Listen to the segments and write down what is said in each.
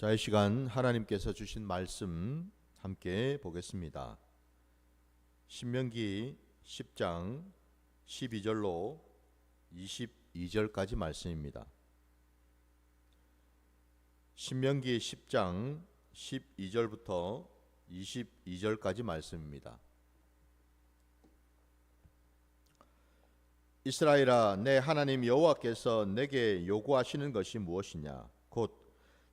자, 이 시간 하나님께서 주신 말씀 함께 보겠습니다. 신명기 10장 12절로 22절까지 말씀입니다. 신명기 10장 12절부터 22절까지 말씀입니다. 이스라엘아, 내 하나님 여호와께서 내게 요구하시는 것이 무엇이냐? 곧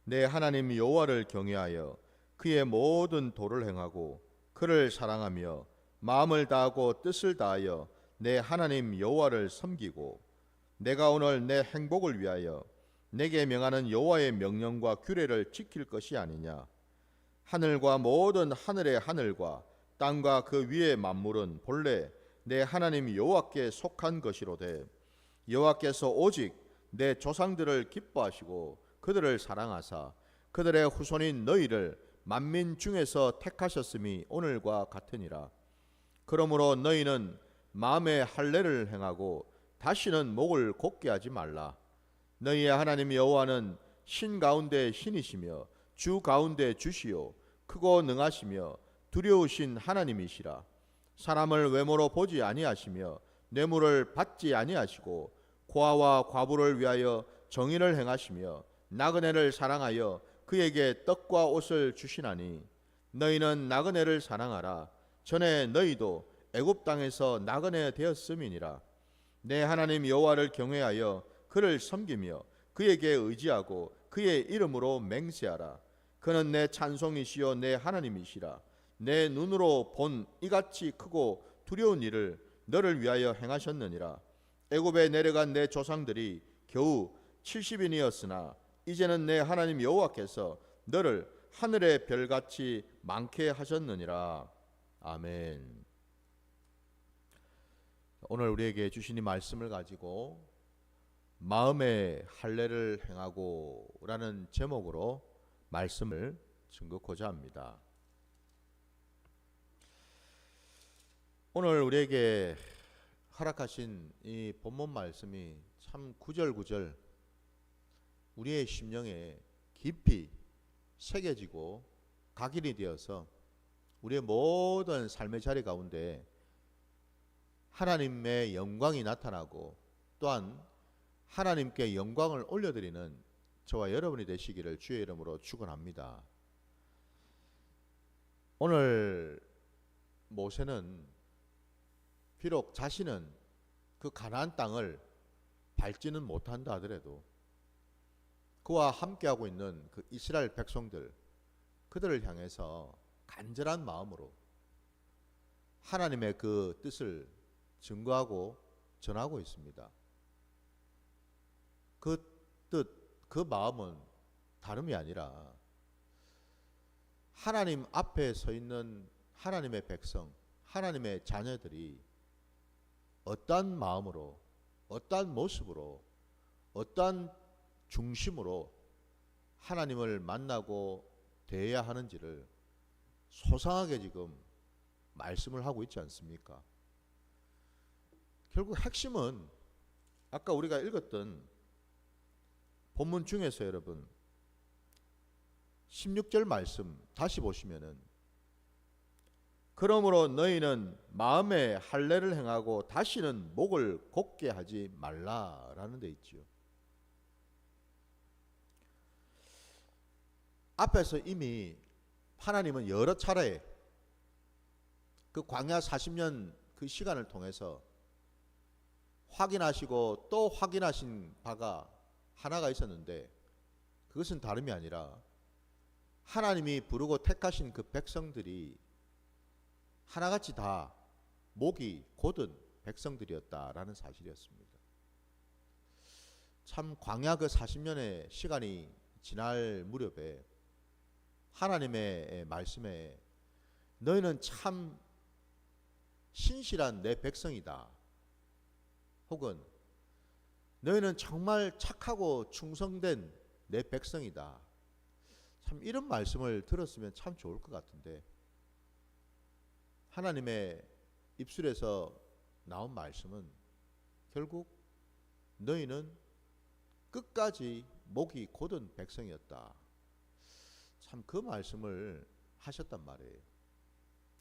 내 하나님 여호와를 경외하여 그의 모든 도를 행하고 그를 사랑하며 마음을 다하고 뜻을 다하여 내 하나님 여호와를 섬기고 내가 오늘 내 행복을 위하여 내게 명하는 여호와의 명령과 규례를 지킬 것이 아니냐. 하늘과 모든 하늘의 하늘과 땅과 그 위의 만물은 본래 내 하나님 여호와께 속한 것이로되 여호와께서 오직 내 조상들을 기뻐하시고 그들을 사랑하사 그들의 후손인 너희를 만민 중에서 택하셨음이 오늘과 같으니라. 그러므로 너희는 마음의 할례를 행하고 다시는 목을 곧게 하지 말라. 너희의 하나님 여호와는 신 가운데 신이시며 주 가운데 주시요 크고 능하시며 두려우신 하나님이시라. 사람을 외모로 보지 아니하시며 뇌물을 받지 아니하시고 고아와 과부를 위하여 정의를 행하시며 나그네를 사랑하여 그에게 떡과 옷을 주시나니 너희는 나그네를 사랑하라. 전에 너희도 애굽 땅에서 나그네 되었음이니라. 내 하나님 여호와를 경외하여 그를 섬기며 그에게 의지하고 그의 이름으로 맹세하라. 그는 내 찬송이시요 내 하나님이시라. 내 눈으로 본 이같이 크고 두려운 일을 너를 위하여 행하셨느니라. 애굽에 내려간 내 조상들이 겨우 70인이었으나 이제는 내 하나님 여호와께서 너를 하늘의 별같이 많게 하셨느니라. 아멘. 오늘 우리에게 주신 이 말씀을 가지고 마음의 할례를 행하고 라는 제목으로 말씀을 증거하고자 합니다. 오늘 우리에게 허락하신 이 본문 말씀이 참 구절구절 우리의 심령에 깊이 새겨지고 각인이 되어서 우리의 모든 삶의 자리 가운데 하나님의 영광이 나타나고 또한 하나님께 영광을 올려드리는 저와 여러분이 되시기를 주의 이름으로 축원합니다. 오늘 모세는 비록 자신은 그 가나안 땅을 밟지는 못한다 하더라도 그와 함께하고 있는 그 이스라엘 백성들, 그들을 향해서 간절한 마음으로 하나님의 그 뜻을 증거하고 전하고 있습니다. 그 뜻, 그 마음은 다름이 아니라 하나님 앞에 서 있는 하나님의 백성, 하나님의 자녀들이 어떠한 마음으로, 어떠한 모습으로, 어떠한 중심으로 하나님을 만나고 대해야 하는지를 소상하게 지금 말씀을 하고 있지 않습니까? 결국 핵심은 아까 우리가 읽었던 본문 중에서 여러분 16절 말씀 다시 보시면은 그러므로 너희는 마음의 할례를 행하고 다시는 목을 곧게 하지 말라라는 데 있지요. 앞에서 이미 하나님은 여러 차례 그 광야 40년 그 시간을 통해서 확인하시고 또 확인하신 바가 하나가 있었는데 그것은 다름이 아니라 하나님이 부르고 택하신 그 백성들이 하나같이 다 목이 곧은 백성들이었다라는 사실이었습니다. 참 광야 그 40년의 시간이 지날 무렵에 하나님의 말씀에 너희는 참 신실한 내 백성이다. 혹은 너희는 정말 착하고 충성된 내 백성이다. 참 이런 말씀을 들었으면 참 좋을 것 같은데 하나님의 입술에서 나온 말씀은 결국 너희는 끝까지 목이 곧은 백성이었다. 참 그 말씀을 하셨단 말이에요.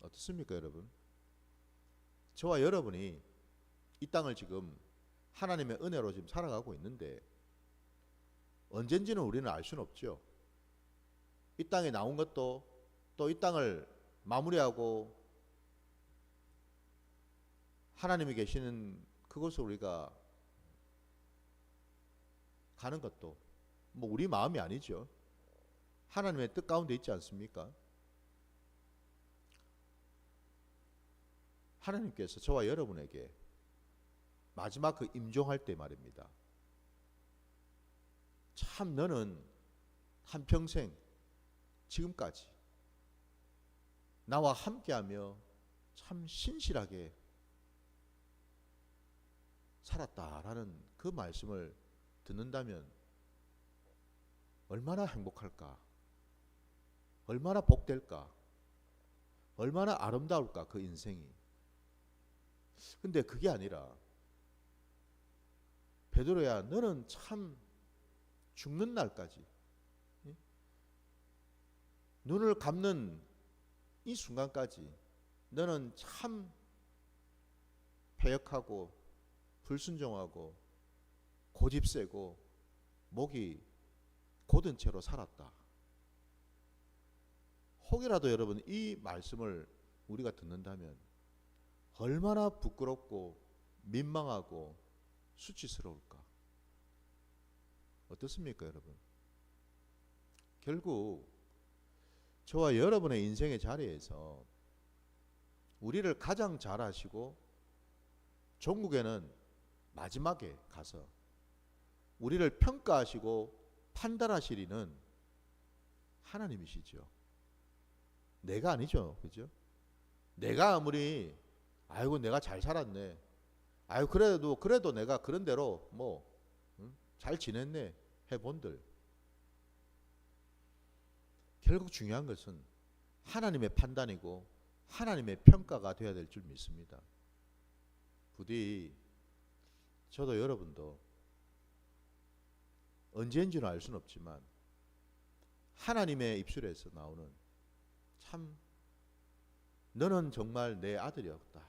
어떻습니까, 여러분? 저와 여러분이 이 땅을 지금 하나님의 은혜로 지금 살아가고 있는데 언젠지는 우리는 알 수는 없죠. 이 땅에 나온 것도 또 이 땅을 마무리하고 하나님이 계시는 그곳을 우리가 가는 것도 뭐 우리 마음이 아니죠. 하나님의 뜻 가운데 있지 않습니까? 하나님께서 저와 여러분에게 마지막 그 임종할 때 말입니다. 참 너는 한평생 지금까지 나와 함께하며 참 신실하게 살았다라는 그 말씀을 듣는다면 얼마나 행복할까? 얼마나 복될까? 얼마나 아름다울까? 그 인생이. 근데 그게 아니라 베드로야 너는 참 죽는 날까지 눈을 감는 이 순간까지 너는 참 패역하고 불순종하고 고집세고 목이 곧은 채로 살았다. 혹이라도 여러분 이 말씀을 우리가 듣는다면 얼마나 부끄럽고 민망하고 수치스러울까? 어떻습니까, 여러분? 결국 저와 여러분의 인생의 자리에서 우리를 가장 잘 아시고 종국에는 마지막에 가서 우리를 평가하시고 판단하실 이는 하나님이시죠. 내가 아니죠. 그죠? 내가 아무리 아이고 내가 잘 살았네. 아이고 그래도 내가 그런 대로 잘 지냈네 해본들. 결국 중요한 것은 하나님의 판단이고 하나님의 평가가 되어야 될 줄 믿습니다. 부디 저도 여러분도 언제인지는 알 수는 없지만 하나님의 입술에서 나오는 참 너는 정말 내 아들이었다.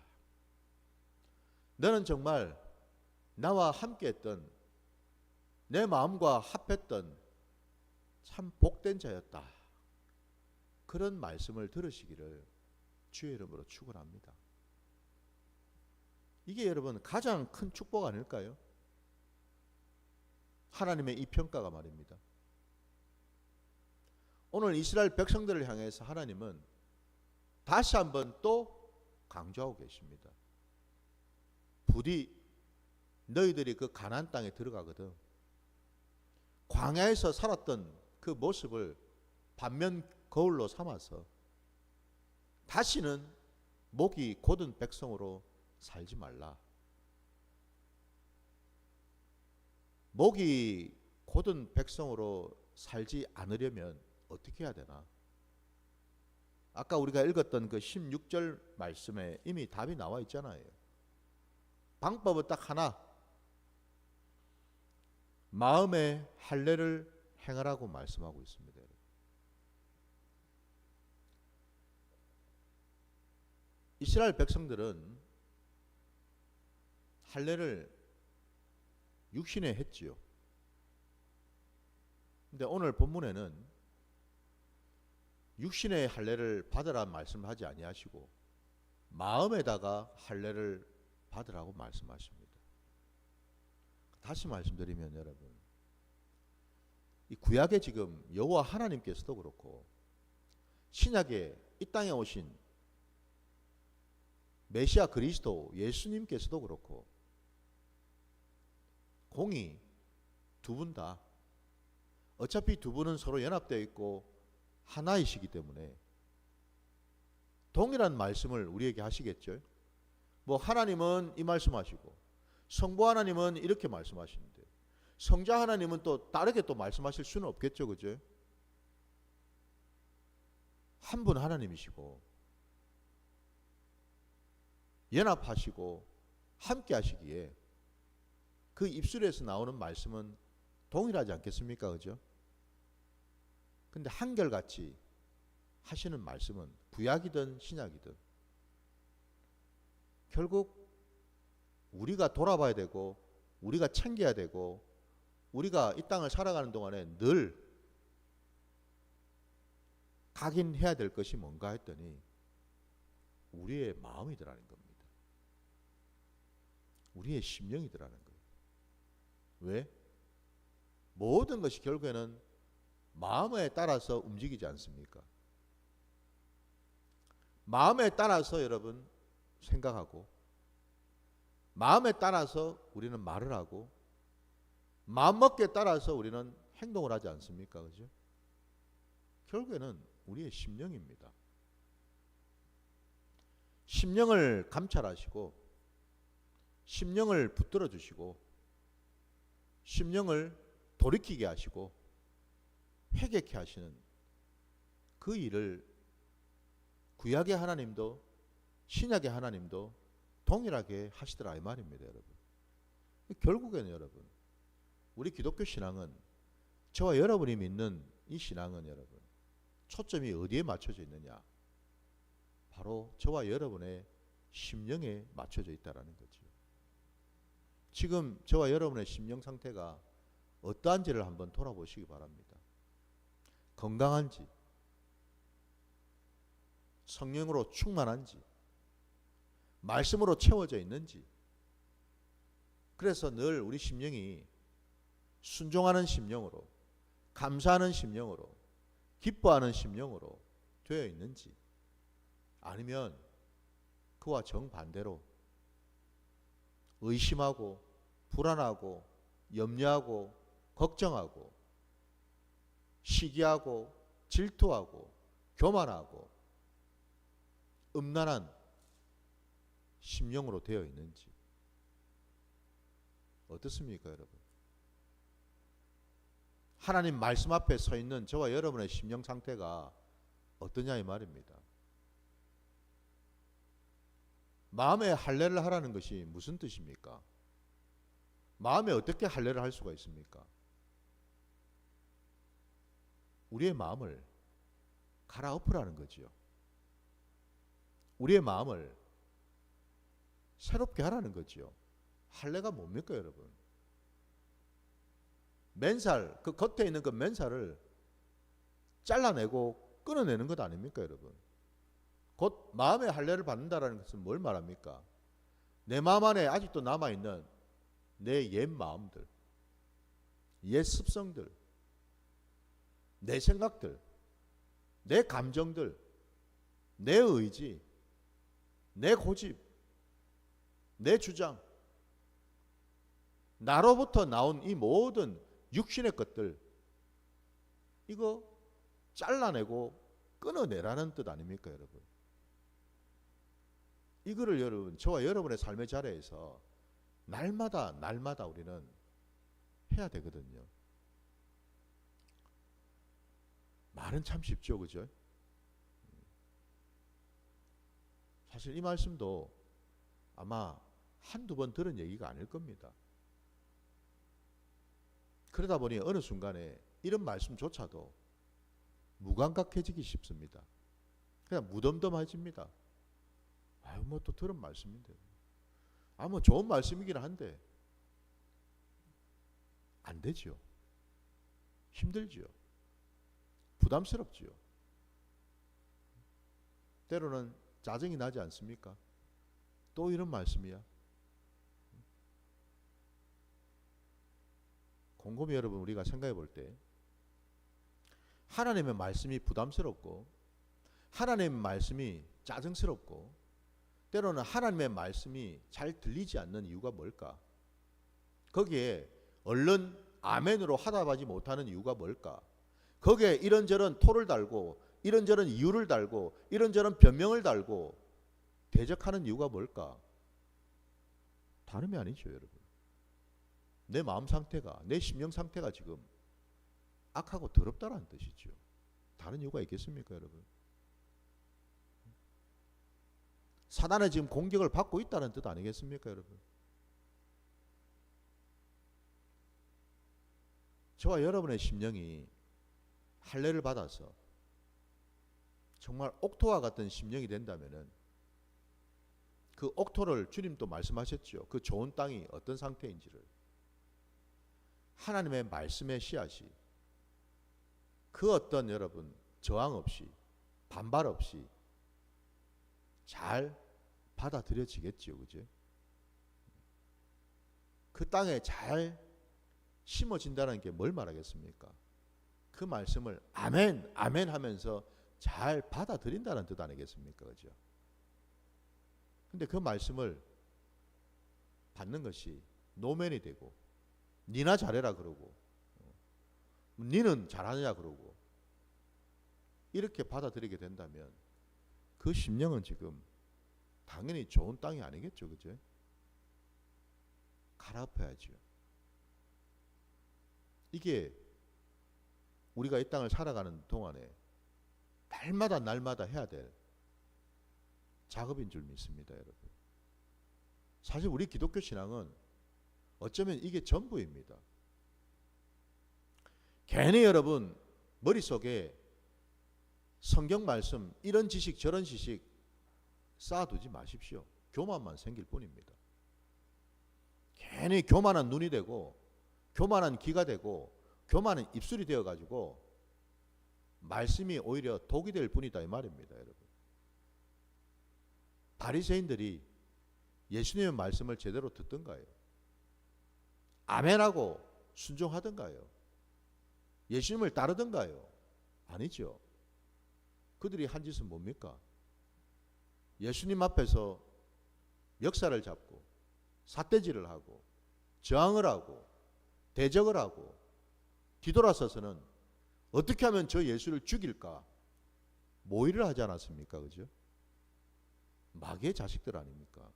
너는 정말 나와 함께했던 내 마음과 합했던 참 복된 자였다. 그런 말씀을 들으시기를 주의 이름으로 축원합니다. 이게 여러분 가장 큰 축복 아닐까요? 하나님의 이 평가가 말입니다. 오늘 이스라엘 백성들을 향해서 하나님은 다시 한번 또 강조하고 계십니다. 부디 너희들이 그 가나안 땅에 들어가거든 광야에서 살았던 그 모습을 반면 거울로 삼아서 다시는 목이 곧은 백성으로 살지 말라. 목이 곧은 백성으로 살지 않으려면 어떻게 해야 되나? 아까 우리가 읽었던 그 16절 말씀에 이미 답이 나와 있잖아요. 방법은 딱 하나. 마음의 할례를 행하라고 말씀하고 있습니다. 이스라엘 백성들은 할례를 육신에 했지요. 근데 오늘 본문에는 육신의 할례를 받으라 말씀하지 아니하시고 마음에다가 할례를 받으라고 말씀하십니다. 다시 말씀드리면 여러분, 이 구약에 지금 여호와 하나님께서도 그렇고 신약에 이 땅에 오신 메시아 그리스도 예수님께서도 그렇고 공이 두 분 다 어차피 두 분은 서로 연합되어 있고 하나이시기 때문에 동일한 말씀을 우리에게 하시겠죠. 하나님은 이 말씀하시고 성부 하나님은 이렇게 말씀하시는데 성자 하나님은 또 다르게 또 말씀하실 수는 없겠죠. 그죠? 한 분 하나님이시고 연합하시고 함께 하시기에 그 입술에서 나오는 말씀은 동일하지 않겠습니까? 그죠? 근데 한결같이 하시는 말씀은 구약이든 신약이든 결국 우리가 돌아봐야 되고 우리가 챙겨야 되고 우리가 이 땅을 살아가는 동안에 늘 각인해야 될 것이 뭔가 했더니 우리의 마음이더라는 겁니다. 우리의 심령이더라는 거예요. 왜? 모든 것이 결국에는 마음에 따라서 움직이지 않습니까? 마음에 따라서 여러분 생각하고 마음에 따라서 우리는 말을 하고 마음먹기에 따라서 우리는 행동을 하지 않습니까? 그죠? 결국에는 우리의 심령입니다. 심령을 감찰하시고 심령을 붙들어 주시고 심령을 돌이키게 하시고 회개케 하시는 그 일을 구약의 하나님도 신약의 하나님도 동일하게 하시더라 이 말입니다, 여러분. 결국에는 여러분, 우리 기독교 신앙은 저와 여러분이 믿는 이 신앙은 여러분 초점이 어디에 맞춰져 있느냐? 바로 저와 여러분의 심령에 맞춰져 있다라는 거죠. 지금 저와 여러분의 심령 상태가 어떠한지를 한번 돌아보시기 바랍니다. 건강한지, 성령으로 충만한지, 말씀으로 채워져 있는지. 그래서 늘 우리 심령이 순종하는 심령으로, 감사하는 심령으로, 기뻐하는 심령으로 되어 있는지, 아니면 그와 정반대로 의심하고 불안하고 염려하고 걱정하고 시기하고 질투하고 교만하고 음란한 심령으로 되어 있는지 어떻습니까, 여러분? 하나님 말씀 앞에 서 있는 저와 여러분의 심령 상태가 어떠냐 이 말입니다. 마음에 할례를 하라는 것이 무슨 뜻입니까? 마음에 어떻게 할례를 할 수가 있습니까? 우리의 마음을 갈아엎으라는 거지요. 우리의 마음을 새롭게 하라는 거지요. 할례가 뭡니까, 여러분? 맨살, 그 겉에 있는 그 맨살을 잘라내고 끊어내는 것 아닙니까, 여러분? 곧 마음의 할례를 받는다라는 것은 뭘 말합니까? 내 마음 안에 아직도 남아있는 내 옛 마음들, 옛 습성들, 내 생각들, 내 감정들, 내 의지, 내 고집, 내 주장, 나로부터 나온 이 모든 육신의 것들, 이거 잘라내고 끊어내라는 뜻 아닙니까, 여러분? 이거를 여러분, 저와 여러분의 삶의 자리에서 날마다 우리는 해야 되거든요. 말은 참 쉽죠, 그죠? 사실 이 말씀도 아마 한두 번 들은 얘기가 아닐 겁니다. 그러다 보니 어느 순간에 이런 말씀조차도 무감각해지기 쉽습니다. 그냥 무덤덤해집니다. 아유, 뭐 또 들은 말씀인데. 아, 뭐 좋은 말씀이긴 한데 안 되지요. 힘들지요. 부담스럽지요. 때로는 짜증이 나지 않습니까? 또 이런 말씀이야. 곰곰이 여러분 우리가 생각해 볼 때 하나님의 말씀이 부담스럽고 하나님의 말씀이 짜증스럽고 때로는 하나님의 말씀이 잘 들리지 않는 이유가 뭘까? 거기에 얼른 아멘으로 화답하지 못하는 이유가 뭘까? 거기에 이런저런 토를 달고 이런저런 이유를 달고 이런저런 변명을 달고 대적하는 이유가 뭘까? 다름이 아니죠, 여러분. 내 마음 상태가, 내 심령 상태가 지금 악하고 더럽다라는 뜻이죠. 다른 이유가 있겠습니까, 여러분? 사단의 지금 공격을 받고 있다는 뜻 아니겠습니까, 여러분? 저와 여러분의 심령이 할례를 받아서 정말 옥토와 같은 심령이 된다면은 그 옥토를 주님도 말씀하셨죠. 그 좋은 땅이 어떤 상태인지를. 하나님의 말씀의 씨앗이 그 어떤 여러분 저항 없이 반발 없이 잘 받아들여지겠지요. 그죠? 그 땅에 잘 심어진다는 게 뭘 말하겠습니까? 그 말씀을 아멘, 아멘 하면서 잘 받아들인다는 뜻 아니겠습니까? 그죠? 근데 그 말씀을 받는 것이 노면이 되고, 니나 잘해라 그러고, 니는 잘하느냐 그러고, 이렇게 받아들이게 된다면 그 심령은 지금 당연히 좋은 땅이 아니겠죠. 그죠? 갈아엎어야죠. 이게 우리가 이 땅을 살아가는 동안에 날마다 해야 될 작업인 줄 믿습니다, 여러분. 사실 우리 기독교 신앙은 어쩌면 이게 전부입니다. 괜히 여러분 머릿속에 성경 말씀 이런 지식 저런 지식 쌓아두지 마십시오. 교만만 생길 뿐입니다. 괜히 교만한 눈이 되고 교만한 귀가 되고 교만한 입술이 되어가지고 말씀이 오히려 독이 될 뿐이다 이 말입니다, 여러분. 바리새인들이 예수님의 말씀을 제대로 듣던가요? 아멘하고 순종하던가요? 예수님을 따르던가요? 아니죠. 그들이 한 짓은 뭡니까? 예수님 앞에서 역사를 잡고 삿대질을 하고 저항을 하고 대적을 하고 뒤돌아서서는 어떻게 하면 저 예수를 죽일까 모의를 하지 않았습니까? 그죠? 마귀의 자식들 아닙니까?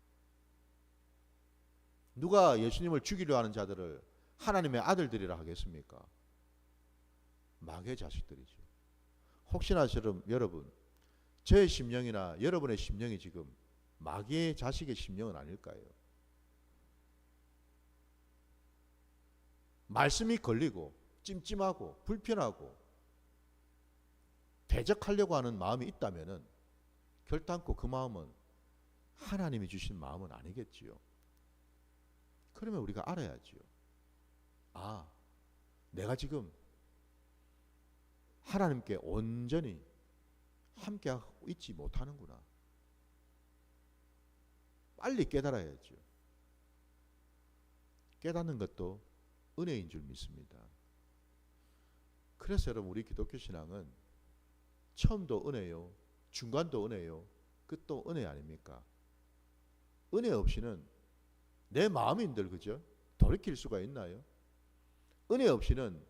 누가 예수님을 죽이려 하는 자들을 하나님의 아들들이라 하겠습니까? 마귀의 자식들이죠. 혹시나 여러분 제 심령이나 여러분의 심령이 지금 마귀의 자식의 심령은 아닐까요? 말씀이 걸리고 찜찜하고 불편하고 대적하려고 하는 마음이 있다면은 결단코 그 마음은 하나님이 주신 마음은 아니겠지요. 그러면 우리가 알아야지요. 아, 내가 지금 하나님께 온전히 함께하고 있지 못하는구나. 빨리 깨달아야죠. 깨닫는 것도 은혜인 줄 믿습니다. 그래서 여러분 우리 기독교 신앙은 처음도 은혜요, 중간도 은혜요, 끝도 은혜 아닙니까? 은혜 없이는 내 마음인들 그죠? 돌이킬 수가 있나요? 은혜 없이는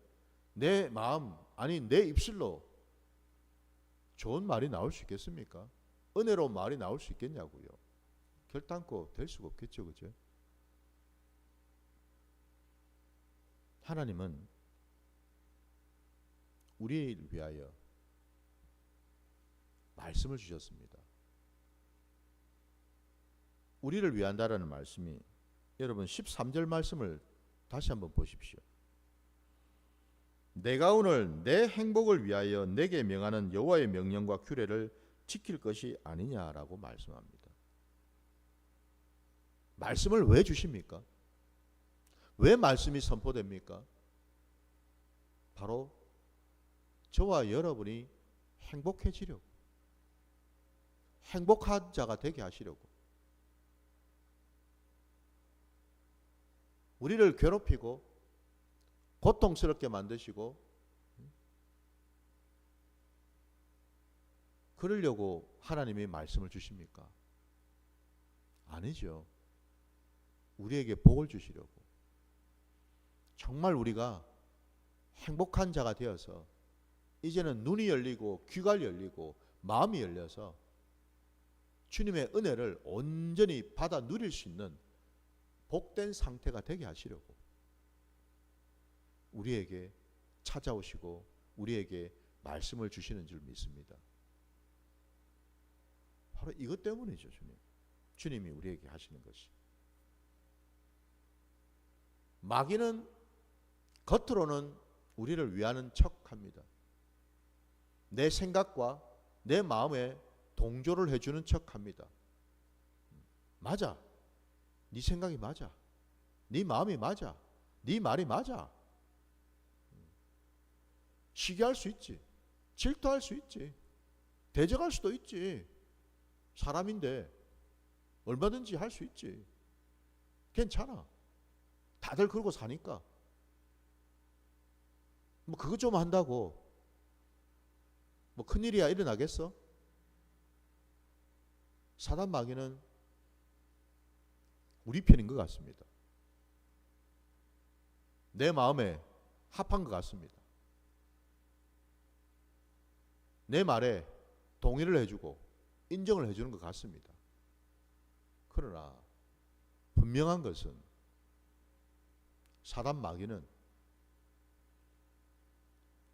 내 마음 아니 내 입술로 좋은 말이 나올 수 있겠습니까? 은혜로운 말이 나올 수 있겠냐고요. 결단코 될 수가 없겠죠. 그죠? 하나님은 우리를 위하여 말씀을 주셨습니다. 우리를 위한다라는 말씀이 여러분 13절 말씀을 다시 한번 보십시오. 내가 오늘 내 행복을 위하여 내게 명하는 여호와의 명령과 규례를 지킬 것이 아니냐라고 말씀합니다. 말씀을 왜 주십니까? 왜 말씀이 선포됩니까? 바로 저와 여러분이 행복해지려고, 행복한 자가 되게 하시려고, 우리를 괴롭히고 고통스럽게 만드시고 그러려고 하나님이 말씀을 주십니까? 아니죠. 우리에게 복을 주시려고, 정말 우리가 행복한 자가 되어서 이제는 눈이 열리고 귀가 열리고 마음이 열려서 주님의 은혜를 온전히 받아 누릴 수 있는 복된 상태가 되게 하시려고 우리에게 찾아오시고 우리에게 말씀을 주시는 줄 믿습니다. 바로 이것 때문이죠. 주님이 우리에게 하시는 것이. 마귀는 겉으로는 우리를 위하는 척합니다. 내 생각과 내 마음에 동조를 해주는 척합니다. 맞아. 네 생각이 맞아. 네 마음이 맞아. 네 말이 맞아. 시기할 수 있지. 질투할 수 있지. 대적할 수도 있지. 사람인데 얼마든지 할 수 있지. 괜찮아. 다들 그러고 사니까. 뭐 그거 좀 한다고 뭐 큰일이야 일어나겠어? 사단 마귀는 우리 편인 것 같습니다. 내 마음에 합한 것 같습니다. 내 말에 동의를 해주고 인정을 해주는 것 같습니다. 그러나 분명한 것은 사단 마귀는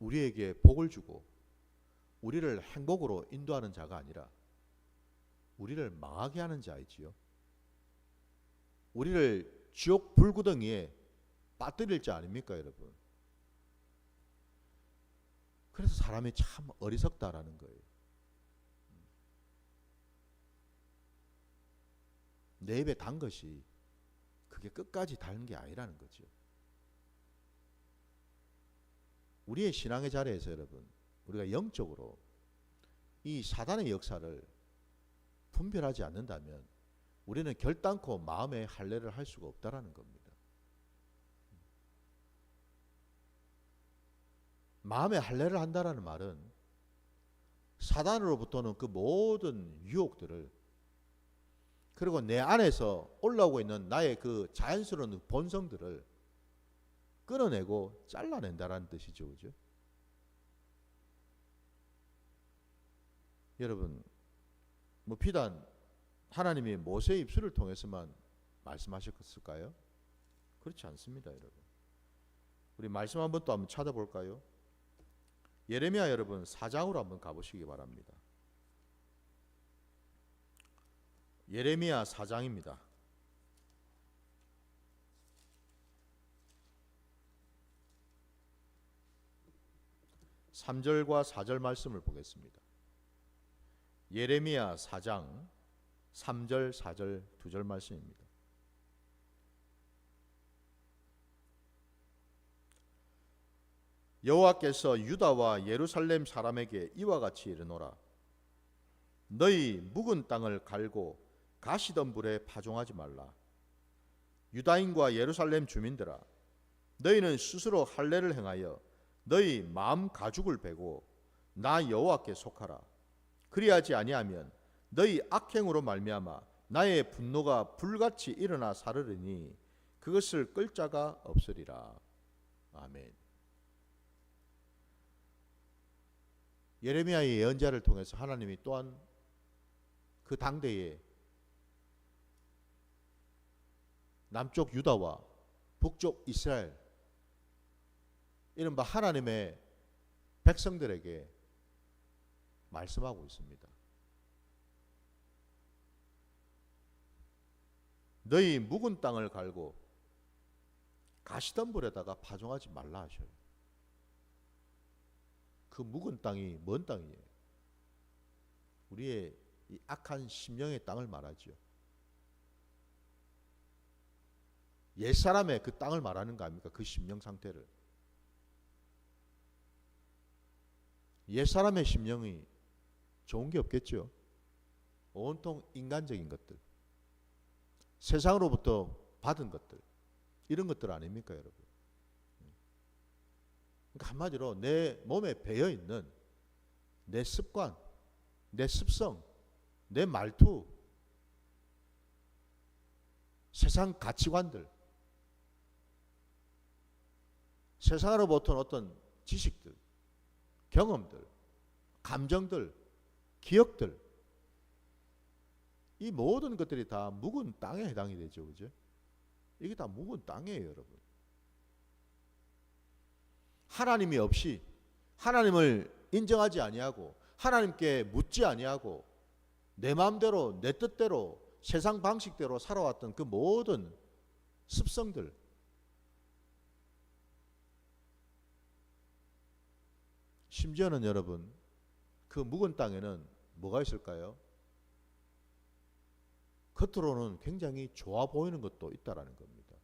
우리에게 복을 주고 우리를 행복으로 인도하는 자가 아니라 우리를 망하게 하는 자이지요. 우리를 지옥 불구덩이에 빠뜨릴 자 아닙니까, 여러분? 그래서 사람이 참 어리석다라는 거예요. 내 입에 단 것이 그게 끝까지 닳는 게 아니라는 거죠. 우리의 신앙의 자리에서 여러분, 우리가 영적으로 이 사단의 역사를 분별하지 않는다면 우리는 결단코 마음의 할례를 할 수가 없다라는 겁니다. 마음의 할례를 한다라는 말은 사단으로부터는 그 모든 유혹들을 그리고 내 안에서 올라오고 있는 나의 그 자연스러운 본성들을 끊어내고 잘라낸다라는 뜻이죠. 그죠? 여러분, 뭐 비단 하나님이 모세의 입술을 통해서만 말씀하셨을까요? 그렇지 않습니다, 여러분. 우리 말씀 한번 또 한번 찾아볼까요? 예레미야 여러분 4장으로 한번 가보시기 바랍니다. 예레미야 4장입니다. 3절과 4절 말씀을 보겠습니다. 예레미야 4장 3절 4절 2절 말씀입니다. 여호와께서 유다와 예루살렘 사람에게 이와 같이 이르노라. 너희 묵은 땅을 갈고 가시던 불에 파종하지 말라. 유다인과 예루살렘 주민들아, 너희는 스스로 할례를 행하여 너희 마음 가죽을 베고 나 여호와께 속하라. 그리하지 아니하면 너희 악행으로 말미암아 나의 분노가 불같이 일어나 사르르니 그것을 끌 자가 없으리라. 아멘. 예레미야의 예언자를 통해서 하나님이 또한 그 당대에 남쪽 유다와 북쪽 이스라엘 이른바 하나님의 백성들에게 말씀하고 있습니다. 너희 묵은 땅을 갈고 가시던 불에다가 파종하지 말라 하셔요. 그 묵은 땅이 뭔 땅이에요? 우리의 이 악한 심령의 땅을 말하죠. 옛사람의 그 땅을 말하는 거 아닙니까? 그 심령 상태를. 옛사람의 심령이 좋은 게 없겠죠. 온통 인간적인 것들, 세상으로부터 받은 것들, 이런 것들 아닙니까, 여러분? 그러니까 한마디로 내 몸에 배어있는 내 습관, 내 습성, 내 말투, 세상 가치관들, 세상으로부터 어떤 지식들, 경험들, 감정들, 기억들, 이 모든 것들이 다 묵은 땅에 해당이 되죠. 그죠? 이게 다 묵은 땅이에요, 여러분. 하나님이 없이 하나님을 인정하지 아니하고 하나님께 묻지 아니하고 내 마음대로 내 뜻대로 세상 방식대로 살아왔던 그 모든 습성들, 심지어는 여러분 그 묵은 땅에는 뭐가 있을까요? 겉으로는 굉장히 좋아 보이는 것도 있다라는 겁니다.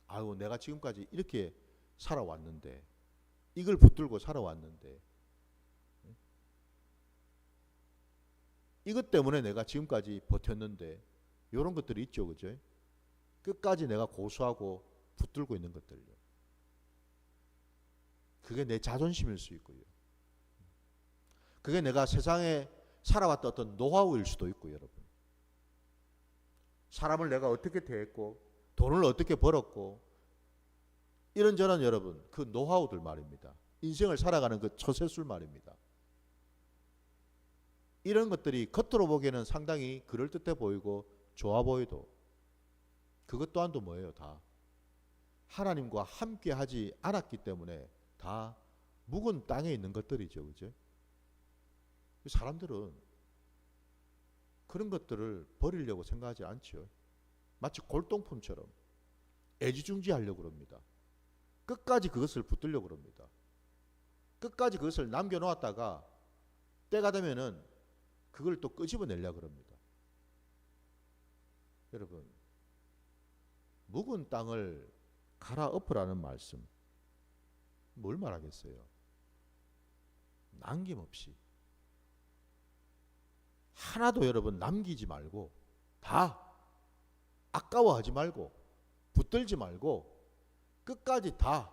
아유, 내가 지금까지 이렇게 살아왔는데, 이걸 붙들고 살아왔는데, 이것 때문에 내가 지금까지 버텼는데, 이런 것들이 있죠, 그죠? 끝까지 내가 고수하고 붙들고 있는 것들요. 그게 내 자존심일 수 있고요. 그게 내가 세상에 살아왔던 어떤 노하우일 수도 있고, 여러분. 사람을 내가 어떻게 대했고, 돈을 어떻게 벌었고, 이런저런 여러분, 그 노하우들 말입니다. 인생을 살아가는 그 처세술 말입니다. 이런 것들이 겉으로 보기에는 상당히 그럴듯해 보이고 좋아 보여도 그것 또한도 뭐예요? 다 하나님과 함께 하지 않았기 때문에 다 묵은 땅에 있는 것들이죠. 그죠? 사람들은 그런 것들을 버리려고 생각하지 않죠. 마치 골동품처럼 애지중지하려고 그럽니다. 끝까지 그것을 붙들려고 그럽니다. 끝까지 그것을 남겨놓았다가 때가 되면은 그걸 또 끄집어내려고 그럽니다. 여러분, 묵은 땅을 갈아엎으라는 말씀 뭘 말하겠어요? 남김없이 하나도 여러분 남기지 말고 다 아까워하지 말고 붙들지 말고 끝까지 다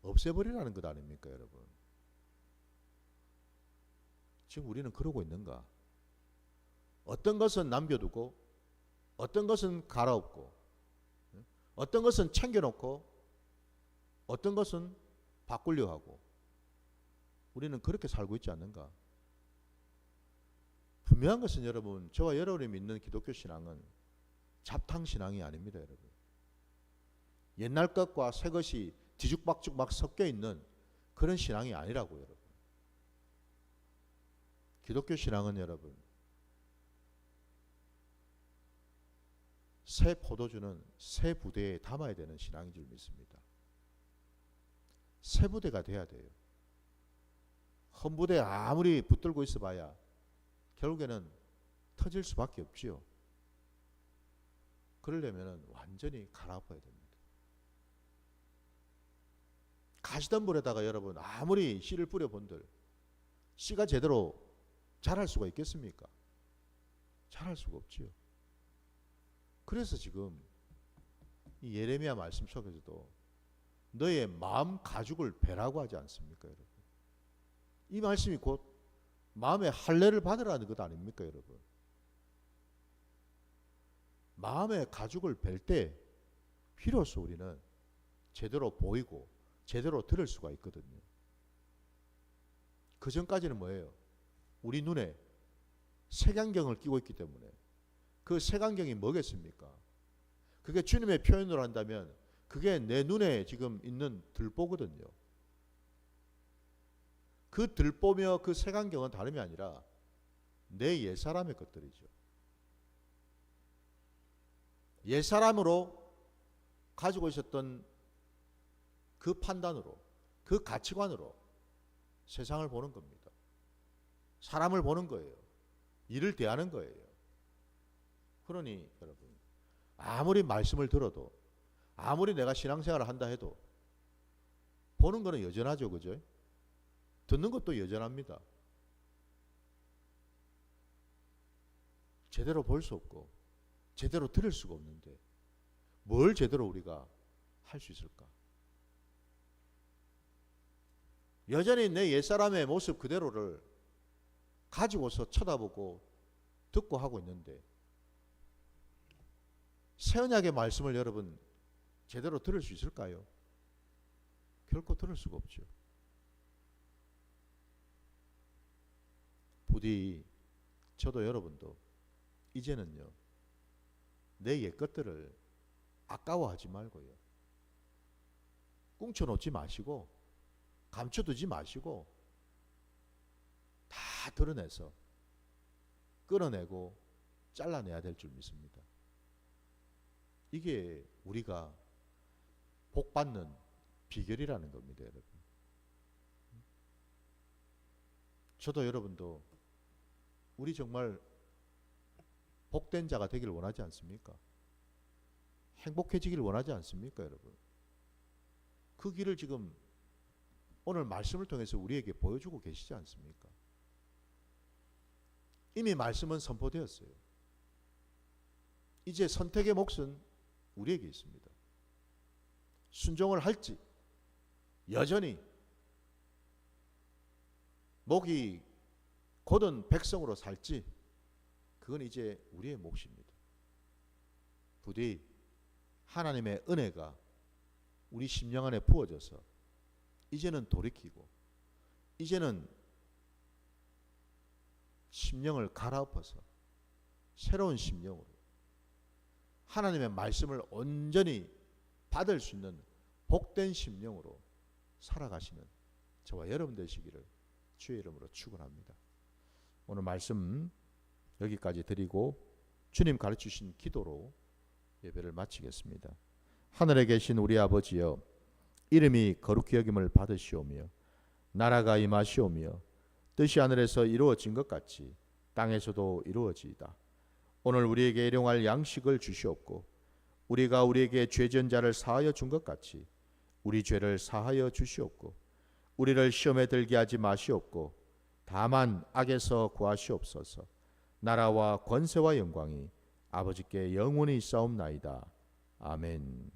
없애버리라는 것 아닙니까, 여러분? 지금 우리는 그러고 있는가? 어떤 것은 남겨두고 어떤 것은 갈아엎고 어떤 것은 챙겨놓고 어떤 것은 바꾸려 하고 우리는 그렇게 살고 있지 않는가? 분명한 것은 여러분, 저와 여러분이 믿는 기독교 신앙은 잡탕신앙이 아닙니다, 여러분. 옛날 것과 새 것이 뒤죽박죽 막 섞여 있는 그런 신앙이 아니라고요, 여러분. 기독교 신앙은 여러분, 새 포도주는 새 부대에 담아야 되는 신앙인 줄 믿습니다. 새 부대가 돼야 돼요. 헌 부대에 아무리 붙들고 있어봐야 결국에는 터질 수밖에 없지요. 그러려면 완전히 갈아엎어야 됩니다. 가시덤불에다가 여러분 아무리 씨를 뿌려본들 씨가 제대로 자랄 수가 있겠습니까? 자랄 수가 없지요. 그래서 지금 이 예레미야 말씀 속에서도 너의 마음 가죽을 베라고 하지 않습니까, 여러분? 이 말씀이 곧 마음의 할례를 받으라는 것 아닙니까, 여러분? 마음의 가죽을 벨 때 비로소 우리는 제대로 보이고 제대로 들을 수가 있거든요. 그 전까지는 뭐예요? 우리 눈에 색안경을 끼고 있기 때문에 그 색안경이 뭐겠습니까? 그게 주님의 표현으로 한다면 그게 내 눈에 지금 있는 들보거든요. 그 들보며 그 색안경은 다름이 아니라 내 옛사람의 것들이죠. 옛사람으로 가지고 있었던 그 판단으로, 그 가치관으로 세상을 보는 겁니다. 사람을 보는 거예요. 일을 대하는 거예요. 그러니 여러분, 아무리 말씀을 들어도 아무리 내가 신앙생활을 한다 해도 보는 거는 여전하죠. 그죠? 듣는 것도 여전합니다. 제대로 볼 수 없고 제대로 들을 수가 없는데 뭘 제대로 우리가 할 수 있을까? 여전히 내 옛사람의 모습 그대로를 가지고서 쳐다보고 듣고 하고 있는데 새 언약의 말씀을 여러분 제대로 들을 수 있을까요? 결코 들을 수가 없죠. 부디 저도 여러분도 이제는요 내 옛 것들을 아까워하지 말고요 꽁쳐놓지 마시고 감춰두지 마시고 다 드러내서 끌어내고 잘라내야 될 줄 믿습니다. 이게 우리가 복받는 비결이라는 겁니다, 여러분. 저도 여러분도 우리 정말 복된 자가 되기를 원하지 않습니까? 행복해지기를 원하지 않습니까, 여러분? 그 길을 지금 오늘 말씀을 통해서 우리에게 보여주고 계시지 않습니까? 이미 말씀은 선포되었어요. 이제 선택의 몫은 우리에게 있습니다. 순종을 할지, 여전히 목이 곧은 백성으로 살지, 그건 이제 우리의 몫입니다. 부디 하나님의 은혜가 우리 심령 안에 부어져서 이제는 돌이키고, 이제는 심령을 갈아엎어서 새로운 심령으로 하나님의 말씀을 온전히 받을 수 있는 복된 심령으로 살아가시는 저와 여러분 되시기를 주의 이름으로 축원합니다. 오늘 말씀 여기까지 드리고 주님 가르치신 기도로 예배를 마치겠습니다. 하늘에 계신 우리 아버지여, 이름이 거룩히 여김을 받으시오며 나라가 임하시오며 뜻이 하늘에서 이루어진 것 같이 땅에서도 이루어지이다. 오늘 우리에게 일용할 양식을 주시옵고 우리가 우리에게 죄진 자를 사하여 준 것 같이 우리 죄를 사하여 주시옵고 우리를 시험에 들게 하지 마시옵고 다만 악에서 구하시옵소서. 나라와 권세와 영광이 아버지께 영원히 있사옵나이다. 아멘.